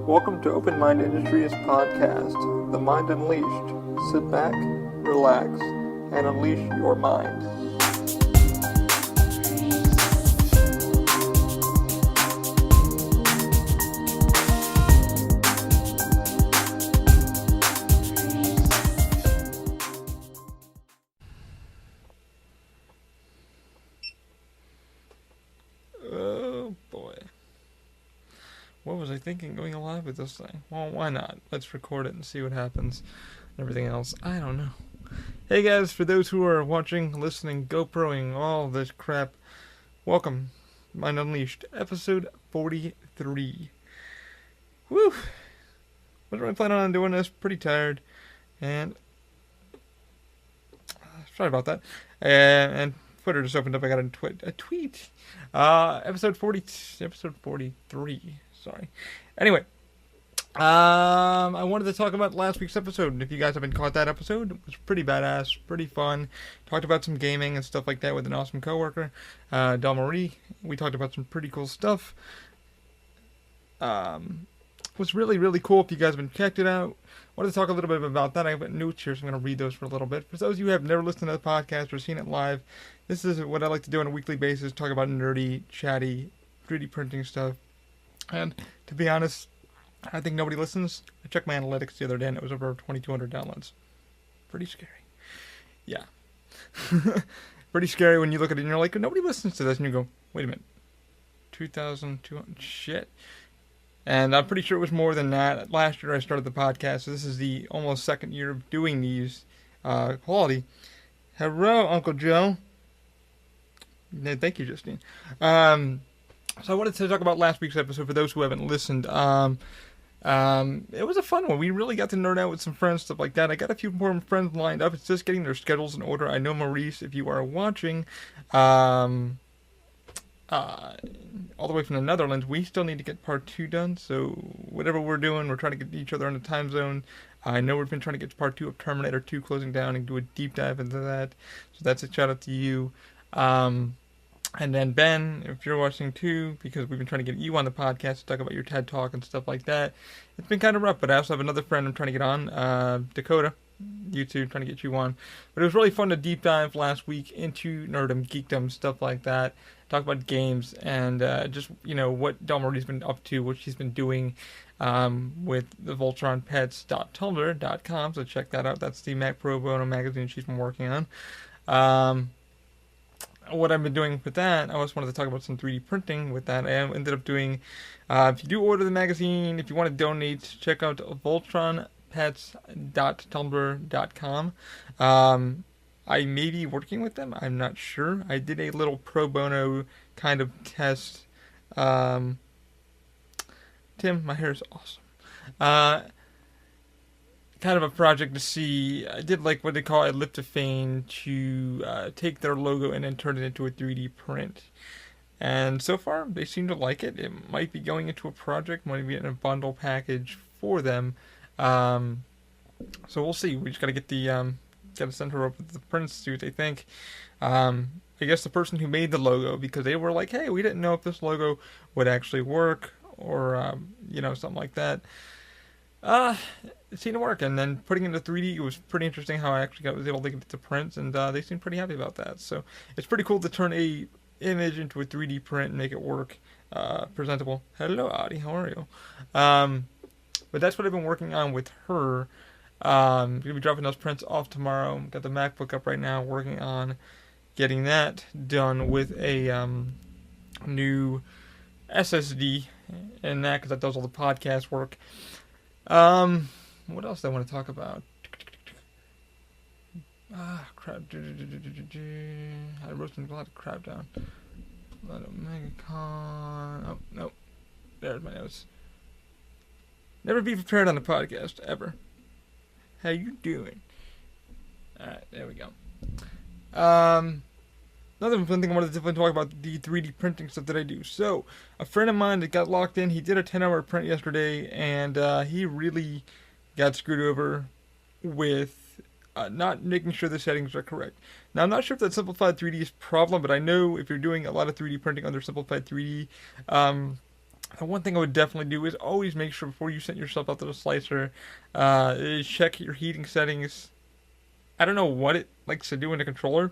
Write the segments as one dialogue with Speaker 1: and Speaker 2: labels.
Speaker 1: Welcome to Open Mind Industries podcast, The Mind Unleashed. Sit back, relax, and unleash your mind. Oh boy. What was I thinking going live with this thing? Well, why not? Let's record it and see what happens. Everything else, I don't know. Hey guys, for those who are watching, listening, GoProing, all this crap, welcome. Mind Unleashed, episode 43. Woo! Wasn't really planning on doing this, pretty tired, and sorry about that. And Twitter just opened up, I got a tweet. Episode 43. Sorry. Anyway, I wanted to talk about last week's episode, and if you guys haven't caught that episode, it was pretty badass, pretty fun. Talked about some gaming and stuff like that with an awesome coworker, Del Marie. We talked about some pretty cool stuff. Was really, really cool. If you guys haven't checked it out, I wanted to talk a little bit about that. I have notes here, so I'm going to read those for a little bit. For those of you who have never listened to the podcast or seen it live, this is what I like to do on a weekly basis, talk about nerdy, chatty, 3D printing stuff. And to be honest, I think nobody listens. I checked my analytics the other day and it was over 2,200 downloads. Pretty scary. Yeah. Pretty scary when you look at it and you're like, nobody listens to this. And you go, wait a minute. 2,200, shit. And I'm pretty sure it was more than that. Last year I started the podcast, so this is the almost second year of doing these quality. Hello, Uncle Joe. Thank you, Justine. So I wanted to talk about last week's episode for those who haven't listened. It was a fun one. We really got to nerd out with some friends, stuff like that. I got a few more friends lined up. It's just getting their schedules in order. I know Maurice, if you are watching, all the way from the Netherlands, we still need to get part 2 done. So whatever we're doing, we're trying to get each other in the time zone. I know we've been trying to get to part 2 of Terminator 2 closing down and do a deep dive into that. So that's a shout out to you. And then Ben, if you're watching too, because we've been trying to get you on the podcast to talk about your TED Talk and stuff like that. It's been kind of rough, but I also have another friend I'm trying to get on, Dakota. You two, trying to get you on. But it was really fun to deep dive last week into nerdom, geekdom, stuff like that. Talk about games and just, what Del Marie's been up to, what she's been doing with the voltronpets.tumblr.com. So check that out. That's the Mac Pro Bono magazine she's been working on. What I've been doing with that, I also wanted to talk about some 3D printing with that. I ended up doing, if you do order the magazine, if you want to donate, check out voltronpets.tumblr.com. I may be working with them, I'm not sure. I did a little pro bono kind of test. Tim, my hair is awesome. Kind of a project to see. I did like what they call a lift of fame to take their logo and then turn it into a 3D print. And so far, they seem to like it. It might be going into a project, might be in a bundle package for them. So we'll see. We just gotta get gotta send her over to the prints, see what they think. I guess the person who made the logo, because they were like, hey, we didn't know if this logo would actually work, or something like that. It seemed to work, and then putting it into 3D, it was pretty interesting how I actually was able to get it to print, and they seemed pretty happy about that. So it's pretty cool to turn a image into a 3D print and make it work presentable. Hello, Adi, how are you? But that's what I've been working on with her. Gonna be dropping those prints off tomorrow. Got the MacBook up right now, working on getting that done with a new SSD and that, because that does all the podcast work. What else do I want to talk about? Crap. I wrote a lot of crap down. A lot of MegaCon. Oh, no. There's my notes. Never be prepared on the podcast, ever. How you doing? Alright, there we go. Another fun thing I wanted to talk about, the 3D printing stuff that I do. So, a friend of mine that got locked in, he did a 10-hour print yesterday, and he really got screwed over with not making sure the settings are correct. Now, I'm not sure if that's Simplified 3D's problem, but I know if you're doing a lot of 3D printing under Simplified 3D, The one thing I would definitely do is always make sure before you send yourself out to the slicer, is check your heating settings. I don't know what it likes to do in the controller,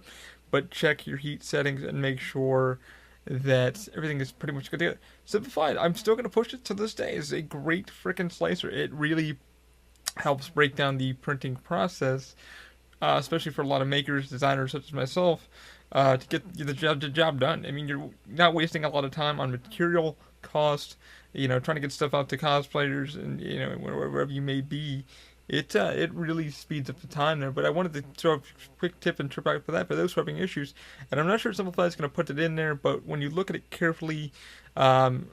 Speaker 1: but check your heat settings and make sure that everything is pretty much good together. Simplified, I'm still going to push it to this day. It's a great freaking slicer. It really helps break down the printing process, especially for a lot of makers, designers such as myself, to get the job done. I mean, you're not wasting a lot of time on material cost, trying to get stuff out to cosplayers and, wherever you may be. It really speeds up the time there, but I wanted to throw a quick tip and trip out for that for those swapping issues. And I'm not sure Simplify is going to put it in there, but when you look at it carefully, um,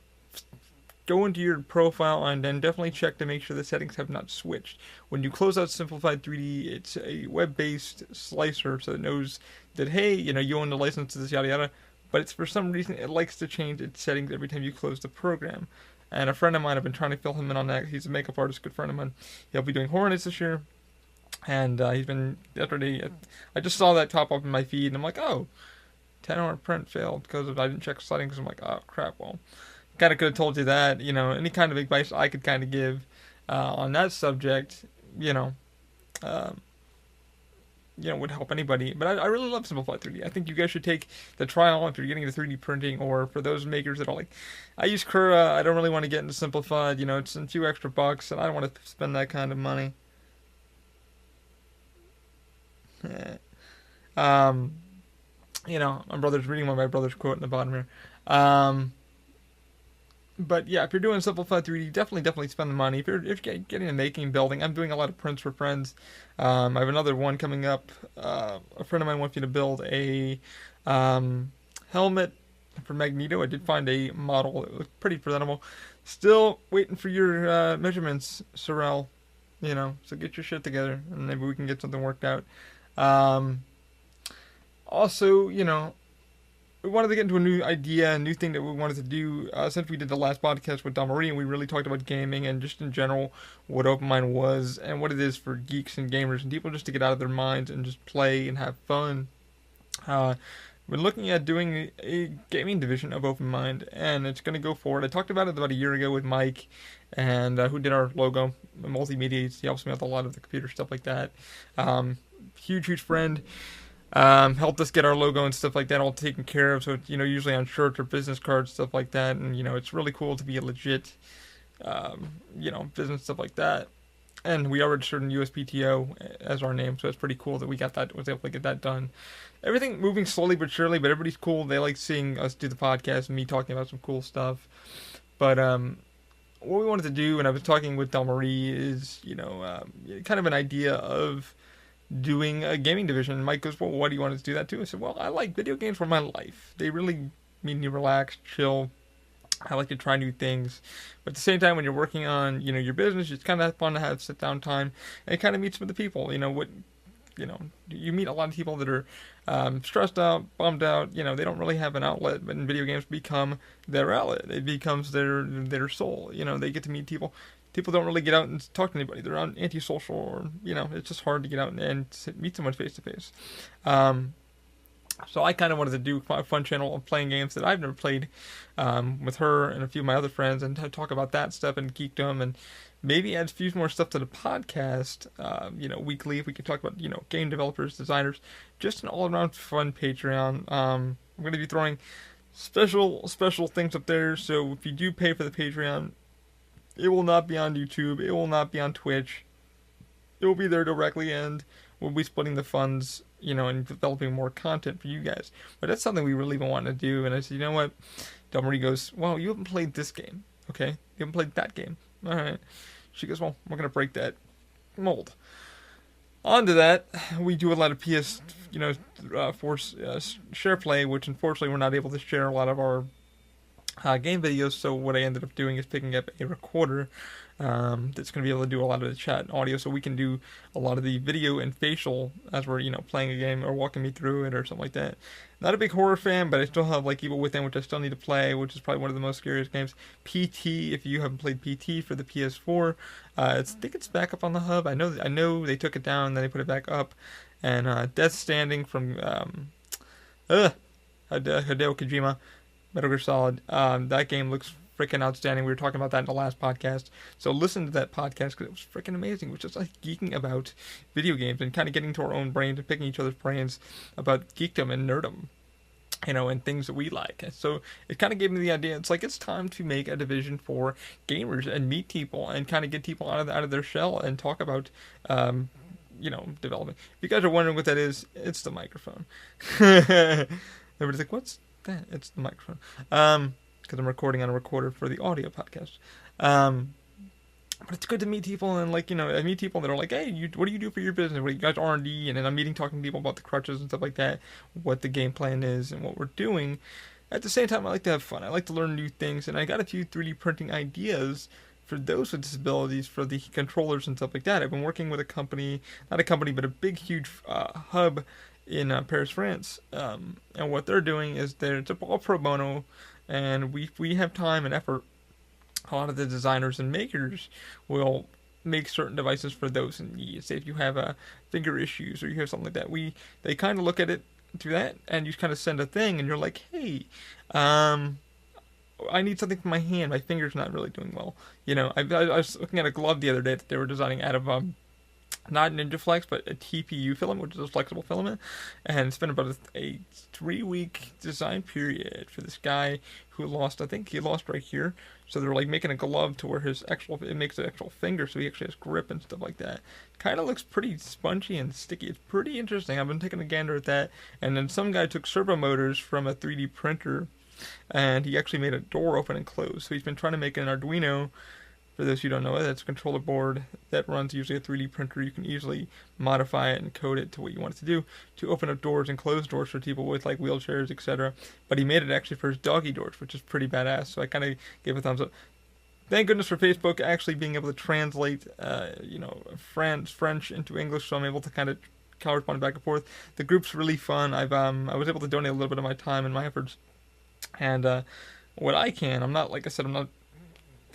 Speaker 1: go into your profile and then definitely check to make sure the settings have not switched. When you close out Simplified 3D, it's a web-based slicer, so it knows that, hey, you own the license to this, yada yada, but it's for some reason it likes to change its settings every time you close the program. And a friend of mine, I've been trying to fill him in on that. He's a makeup artist, good friend of mine. He'll be doing Hornets this year, and he's been yesterday. I just saw that pop up in my feed, and I'm like, oh, 10-hour print failed because I didn't check settings. I'm like, oh crap. Well, kind of could have told you that. Any kind of advice I could kind of give on that subject, um, would help anybody. But I really love Simplified 3D. I think you guys should take the trial if you're getting into 3D printing, or for those makers that are like, I use Cura, I don't really want to get into Simplified, it's a few extra bucks, and I don't want to spend that kind of money. um, my brother's reading one of my brother's quote in the bottom here. But yeah, if you're doing Simplified 3D, definitely spend the money. If you're getting a making building, I'm doing a lot of prints for friends. I have another one coming up. A friend of mine wants me to build a helmet for Magneto. I did find a model that looked pretty presentable. Still waiting for your measurements, Sorrel. So get your shit together, and maybe we can get something worked out. Also, we wanted to get into a new idea, a new thing that we wanted to do since we did the last podcast with Don Marie, and we really talked about gaming and just in general what Open Mind was and what it is for geeks and gamers and people just to get out of their minds and just play and have fun. We're looking at doing a gaming division of Open Mind, and it's going to go forward. I talked about it about a year ago with Mike, and who did our logo, multimedia. He helps me with a lot of the computer stuff like that. Huge friend. Helped us get our logo and stuff like that all taken care of. So it's, usually on shirts or business cards, stuff like that. And, it's really cool to be a legit, business, stuff like that. And we are registered in USPTO as our name. So it's pretty cool that was able to get that done. Everything moving slowly but surely, but everybody's cool. They like seeing us do the podcast and me talking about some cool stuff. But, what we wanted to do, and I was talking with Del Marie, is, kind of an idea of doing a gaming division. And Mike goes, well, why do you want us to do that too? I said, well, I like video games for my life. They really make me relax, chill. I like to try new things. But at the same time, when you're working on, your business, it's kind of fun to have sit down time and kind of meet some of the people. You meet a lot of people that are stressed out, bummed out. They don't really have an outlet, but in video games become their outlet. It becomes their soul. They get to meet people. People don't really get out and talk to anybody. They're antisocial, or it's just hard to get out and meet someone face to face. So I kind of wanted to do a fun channel of playing games that I've never played with her and a few of my other friends, and talk about that stuff and geekdom, and maybe add a few more stuff to the podcast. Weekly, if we could talk about game developers, designers, just an all-around fun Patreon. I'm going to be throwing special things up there. So if you do pay for the Patreon, it will not be on YouTube. It will not be on Twitch. It will be there directly, and we'll be splitting the funds, and developing more content for you guys. But that's something we really want to do. And I said, you know what? Del Marie goes, well, you haven't played this game, okay? You haven't played that game. All right. She goes, well, we're going to break that mold. On to that, we do a lot of share play, which unfortunately we're not able to share a lot of our game videos, so what I ended up doing is picking up a recorder that's going to be able to do a lot of the chat and audio, so we can do a lot of the video and facial as we're, playing a game or walking me through it or something like that. Not a big horror fan, but I still have like Evil Within, which I still need to play, which is probably one of the most scariest games. PT, if you haven't played PT for the PS4, I think it's back up on the hub. I know they took it down and then they put it back up. And Death Standing from Hideo Kojima, Metal Gear Solid. That game looks freaking outstanding. We were talking about that in the last podcast. So listen to that podcast because it was freaking amazing. It was just like geeking about video games and kind of getting to our own brains and picking each other's brains about geekdom and nerdom, and things that we like. And so it kind of gave me the idea. It's like it's time to make a division for gamers and meet people and kind of get people out of their shell and talk about, development. If you guys are wondering what that is, it's the microphone. Everybody's like, "What's that?" It's the microphone. Because I'm recording on a recorder for the audio podcast. But it's good to meet people and I meet people that are like, hey, what do you do for your business? What do you guys R&D? And then I'm talking to people about the crutches and stuff like that, what the game plan is and what we're doing. At the same time, I like to have fun. I like to learn new things, and I got a few 3D printing ideas for those with disabilities for the controllers and stuff like that. I've been working with a company, not a company, but a big, huge hub in Paris, France. And what they're doing is it's all pro bono, and we have time and effort. A lot of the designers and makers will make certain devices for those in need. Say if you have finger issues or you have something like that, they kind of look at it through that, and you kind of send a thing, and you're like, hey, I need something for my hand. My finger's not really doing well. I was looking at a glove the other day that they were designing out of not NinjaFlex, but a TPU filament, which is a flexible filament. And it's been about a 3-week design period for this guy who lost, I think he lost right here. So they're making a glove to where it makes an actual finger, so he actually has grip and stuff like that. Kind of looks pretty spongy and sticky. It's pretty interesting. I've been taking a gander at that. And then some guy took servo motors from a 3D printer, and he actually made a door open and close. So he's been trying to make an Arduino. For those who don't know it, that's a controller board that runs usually a 3D printer. You can easily modify it and code it to what you want it to do to open up doors and close doors for people with wheelchairs, etc. But he made it actually for his doggy doors, which is pretty badass. So I kind of gave a thumbs up. Thank goodness for Facebook actually being able to translate, French into English, so I'm able to kind of correspond back and forth. The group's really fun. I was able to donate a little bit of my time and my efforts, and what I can. I'm not, like I said, I'm not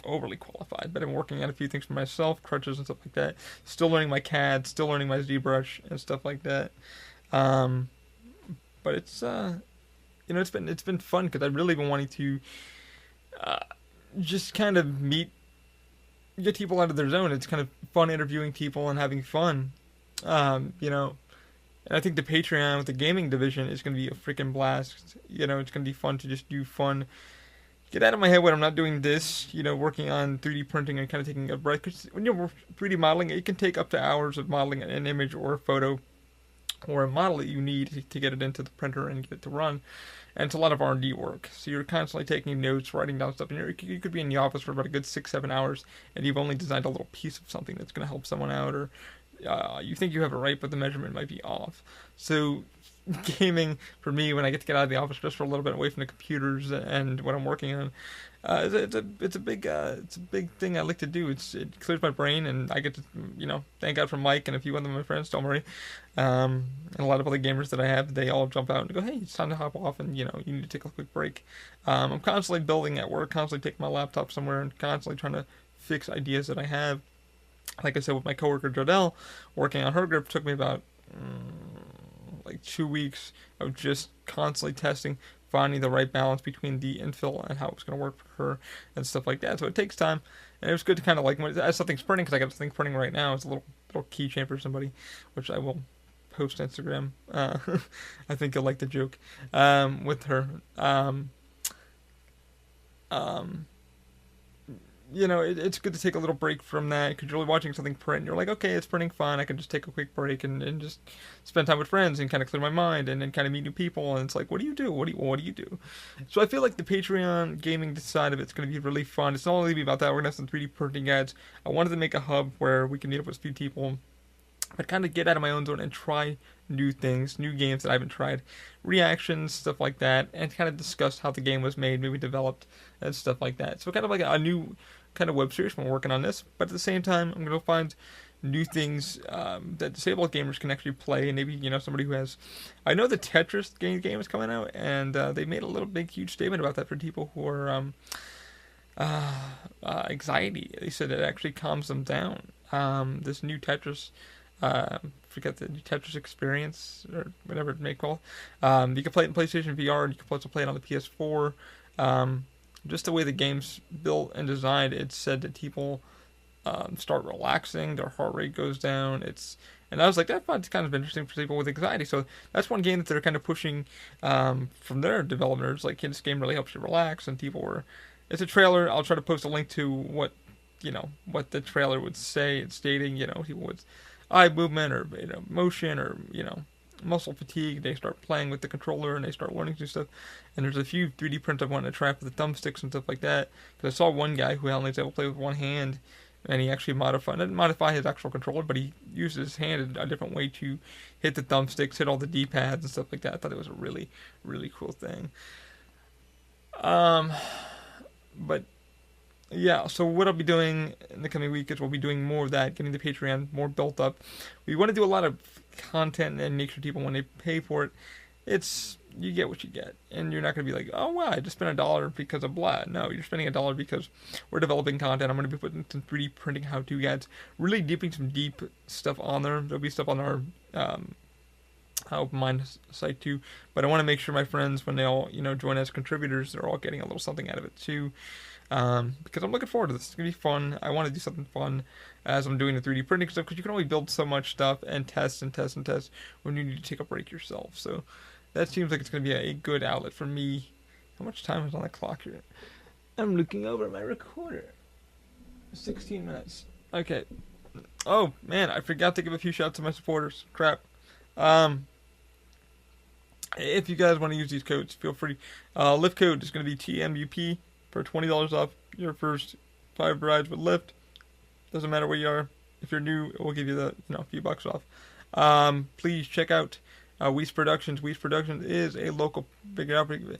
Speaker 1: overly qualified, but I'm working on a few things for myself, crutches and stuff like that. Still learning my CAD, still learning my ZBrush and stuff like that. But it's it's been fun because I've really been wanting to just kind of get people out of their zone. It's kind of fun interviewing people and having fun, and I think the Patreon with the gaming division is going to be a freaking blast. It's going to be fun to just do fun. Get out of my head when I'm not doing this, working on 3D printing and kind of taking a break. Because when you're 3D modeling, it can take up to hours of modeling an image or a photo or a model that you need to get it into the printer and get it to run. And it's a lot of R&D work. So you're constantly taking notes, writing down stuff. And you could be in the office for about a good 6-7 hours, and you've only designed a little piece of something that's going to help someone out, or you think you have it right, but the measurement might be off. So gaming for me, when I get out of the office just for a little bit away from the computers and what I'm working on, it's a big thing I like to do. It clears my brain, and I get to thank God for Mike and a few other of my friends, don't worry, and a lot of other gamers that I have. They all jump out and go, hey, it's time to hop off, and you need to take a quick break. I'm constantly building at work, constantly taking my laptop somewhere, and constantly trying to fix ideas that I have. Like I said, with my coworker Jodelle, working on her grip took me about 2 weeks of just constantly testing, finding the right balance between the infill and how it's going to work for her and stuff like that. So it takes time, and it was good to kind of as something's printing, because I got something printing right now. It's a little keychain for somebody, which I will post Instagram. I think you'll like the joke with her. It's good to take a little break from that, because you're watching something print and you're like, okay, it's printing fine, I can just take a quick break and just spend time with friends and kind of clear my mind and then kind of meet new people. And it's like, what do you do? What do you do? So I feel like the Patreon gaming side of it's going to be really fun. It's not only be about that. We're going to have some 3D printing guides. I wanted to make a hub where we can meet up with a few people, but kind of get out of my own zone and try new things, new games that I haven't tried, reactions, stuff like that, and kind of discuss how the game was made, maybe developed, and stuff like that. So kind of like a new kind of web series when we're working on this, but at the same time, I'm going to find new things that disabled gamers can actually play, and maybe somebody who has. I know the Tetris game is coming out, and they made a little big huge statement about that for people who are anxiety. They said it actually calms them down. This new Tetris. Forget the new Tetris experience or whatever it may call. You can play it in PlayStation VR, and you can also play it on the PS4. just the way the game's built and designed, it's said that people start relaxing, their heart rate goes down. And I was like, that's kind of interesting for people with anxiety. So that's one game that they're kind of pushing from their developers. Like, this game really helps you relax, and people were. It's a trailer. I'll try to post a link to what the trailer would say. It's stating, people with eye movement or motion or muscle fatigue. They start playing with the controller and they start learning new stuff. And there's a few 3D prints I wanted to try with the thumbsticks and stuff like that. Because I saw one guy who only was able to play with one hand, and he actually didn't modify his actual controller, but he used his hand in a different way to hit the thumbsticks, hit all the D-pads and stuff like that. I thought it was a really, really cool thing. But yeah, so what I'll be doing in the coming week is we'll be doing more of that, getting the Patreon more built up. We want to do a lot of content and make sure people, when they pay for it, you get what you get. And you're not going to be like, oh, wow, I just spent $1 because of blah. No, you're spending $1 because we're developing content. I'm going to be putting some 3D printing how-to guides, really dipping some deep stuff on there. There'll be stuff on our Open Mind site too. But I want to make sure my friends, when they all join as contributors, they're all getting a little something out of it too. Because I'm looking forward to this. It's going to be fun. I want to do something fun as I'm doing the 3D printing stuff, because you can only build so much stuff and test and test and test when you need to take a break yourself. So that seems like it's going to be a good outlet for me. How much time is on the clock here? I'm looking over at my recorder. 16 minutes. Okay. Oh, man, I forgot to give a few shouts to my supporters. Crap. If you guys want to use these codes, feel free. Lyft code is going to be TMUP for $20 off your first 5 rides with Lyft. Doesn't matter where you are. If you're new, it will give you the a few bucks off. Please check out Weiss Productions. Weiss Productions is a local big outfit.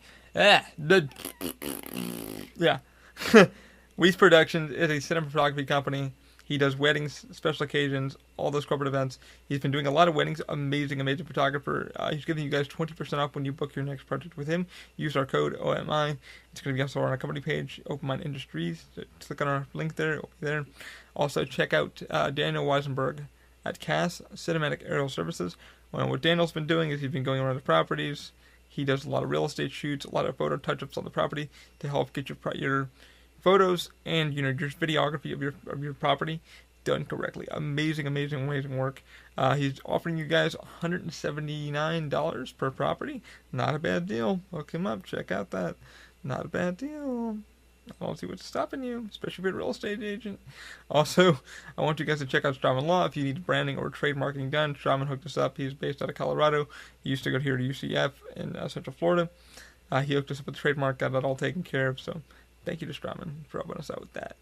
Speaker 1: Weiss Productions is a cinema photography company. He does weddings, special occasions, all those corporate events. He's been doing a lot of weddings. Amazing, amazing photographer. He's giving you guys 20% off when you book your next project with him. Use our code OMI. It's going to be also on our company page, Open Mind Industries. So click on our link there. It'll be there. Also, check out Daniel Weisenberg at CAS, Cinematic Aerial Services. What Daniel's been doing is he's been going around the properties. He does a lot of real estate shoots, a lot of photo touch-ups on the property to help get your photos and your videography of your property done correctly. Amazing, amazing, amazing work. He's offering you guys $179 per property. Not a bad deal. Hook him up. Check out that. Not a bad deal. I don't see what's stopping you, especially if you're a real estate agent. Also, I want you guys to check out Strauman Law. If you need branding or trademarking done, Strauman hooked us up. He's based out of Colorado. He used to go here to UCF in Central Florida. He hooked us up with the trademark, got that all taken care of. So thank you to Strauman for helping us out with that.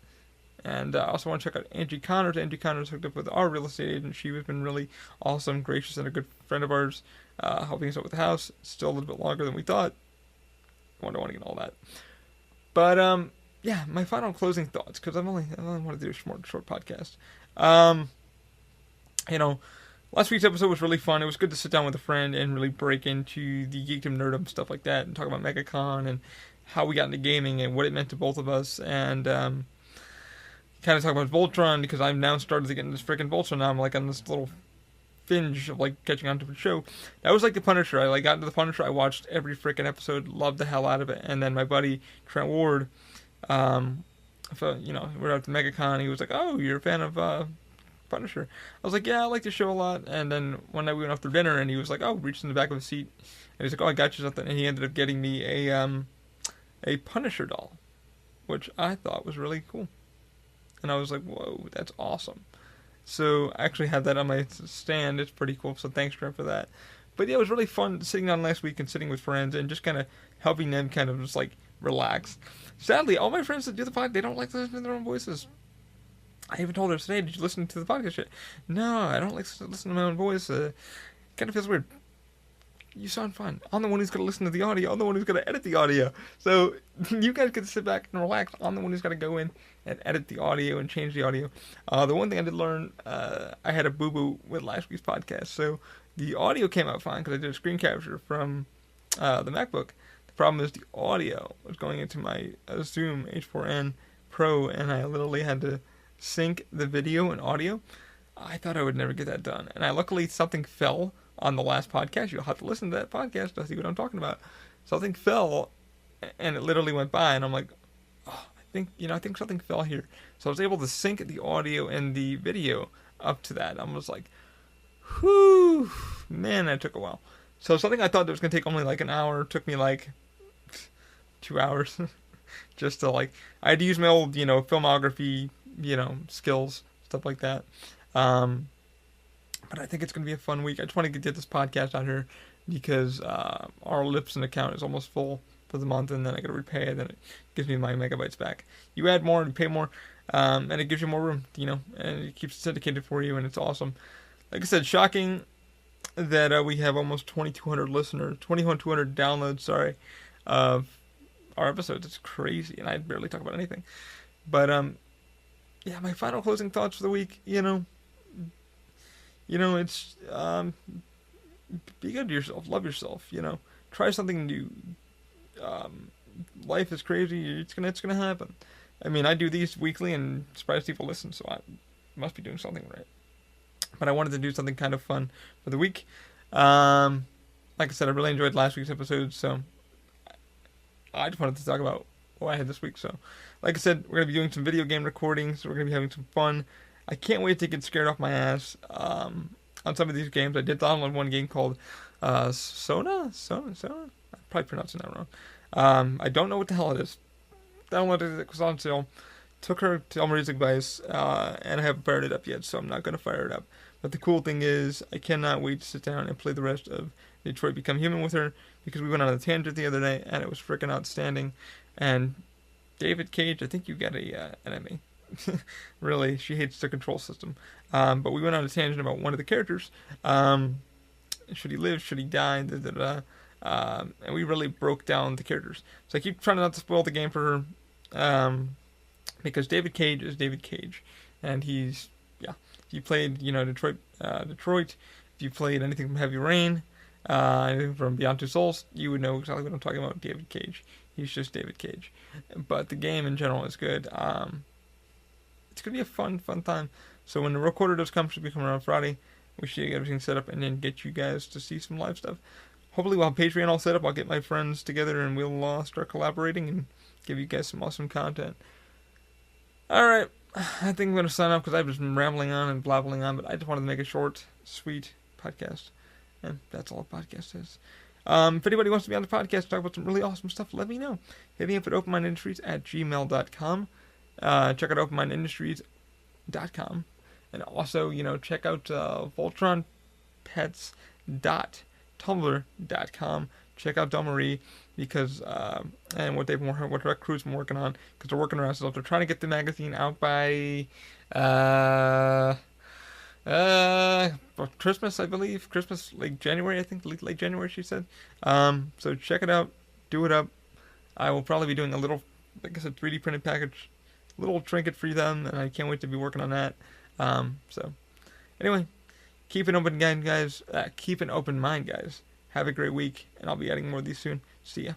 Speaker 1: And I also want to check out Angie Connors. Angie Connors hooked up with our real estate agent. She has been really awesome, gracious, and a good friend of ours, helping us out with the house. Still a little bit longer than we thought. I don't want to get all that. But, yeah, my final closing thoughts, because I only want to do a short podcast. Last week's episode was really fun. It was good to sit down with a friend and really break into the geekdom, nerdom, stuff like that, and talk about MegaCon and how we got into gaming and what it meant to both of us, and kind of talk about Voltron, because I've now started to get into this freaking Voltron. Now I'm like on this little binge of like catching on to the show. That was like the Punisher. I got into the Punisher. I watched every freaking episode, loved the hell out of it. And then my buddy Trent Ward, we're at the MegaCon. He was like, "Oh, you're a fan of Punisher?" I was like, "Yeah, I like the show a lot." And then one night we went off to dinner, and he was like, "Oh," reached in the back of the seat, and he's like, "Oh, I got you something." And he ended up getting me a Punisher doll, which I thought was really cool. And I was like, "Whoa, that's awesome." So I actually had that on my stand. It's pretty cool. So thanks, Trent, for that. But yeah, it was really fun sitting down last week and sitting with friends and just kind of helping them kind of just like relax. Sadly, all my friends that do the podcast, they don't like to listen to their own voices. I even told her today, "Did you listen to the podcast yet?" "No, I don't like to listen to my own voice. Kind of feels weird." "You sound fine. I'm the one who's going to listen to the audio. I'm the one who's going to edit the audio. So you guys get to sit back and relax. I'm the one who's got to go in and edit the audio and change the audio." The one thing I did learn, I had a boo-boo with last week's podcast. So the audio came out fine because I did a screen capture from the MacBook. The problem is the audio was going into my Zoom H4n Pro, and I literally had to sync the video and audio. I thought I would never get that done. And luckily something fell on the last podcast. You'll have to listen to that podcast to see what I'm talking about. Something fell, and it literally went by, and I'm like, think something fell here. So I was able to sync the audio and the video up to that. I was like, whew, man, that took a while. So something I thought that was going to take only like an hour took me like 2 hours. Just to like, I had to use my old, filmography, skills, stuff like that. But I think it's going to be a fun week. I just want to get this podcast out here because our Lipson account is almost full for the month, and then I got to repay it, and it gives me my megabytes back. You add more and you pay more, and it gives you more room, and it keeps it syndicated for you, and it's awesome. Like I said, shocking that we have almost 2,200 listeners, 2,200 downloads, sorry, of our episodes. It's crazy, and I barely talk about anything. But, yeah, my final closing thoughts for the week, it's, be good to yourself, love yourself, try something new. Life is crazy, it's gonna happen. I mean, I do these weekly, and surprised people listen, so I must be doing something right. But I wanted to do something kind of fun for the week. Like I said, I really enjoyed last week's episode, so I just wanted to talk about what I had this week. So, like I said, we're going to be doing some video game recordings. We're going to be having some fun. I can't wait to get scared off my ass on some of these games. I did download one game called Sona? I'm probably pronouncing that wrong. I don't know what the hell it is. Downloaded it, it was on sale. Took her to Elmarie's advice, and I haven't fired it up yet, so I'm not going to fire it up. But the cool thing is, I cannot wait to sit down and play the rest of Detroit Become Human with her, because we went on a tangent the other day, and it was freaking outstanding. And David Cage, I think you got an enemy. Really, she hates the control system. But we went on a tangent about one of the characters. Should he live? Should he die? And we really broke down the characters. So I keep trying not to spoil the game for her. Because David Cage is David Cage, and he's, if you played, Detroit, if you played anything from Heavy Rain, anything from Beyond Two Souls, you would know exactly what I'm talking about. David Cage, he's just David Cage, but the game in general is good. It's gonna be a fun time. So when the recorder does come, should be coming around Friday. We should get everything set up and then get you guys to see some live stuff. Hopefully, we'll have Patreon all set up. I'll get my friends together and we'll start collaborating and give you guys some awesome content. Alright, I think I'm going to sign off because I've just been rambling on and blabbling on, but I just wanted to make a short, sweet podcast. And that's all a podcast is. If anybody wants to be on the podcast, talk about some really awesome stuff, let me know. Hit me up at openmindindustries@gmail.com. Check out openmindindustries.com. And also, check out voltronpets.tumblr.com. Check out Delmarie because and what Rec Crew's been working on, because they're working around stuff. They're trying to get the magazine out by Christmas, I believe. Christmas, like January, I think, late January, she said. So check it out, do it up. I will probably be doing a little, like I said, 3D printed package, little trinket for them, and I can't wait to be working on that. So anyway, keep an open mind, guys. Have a great week, and I'll be adding more of these soon. See ya.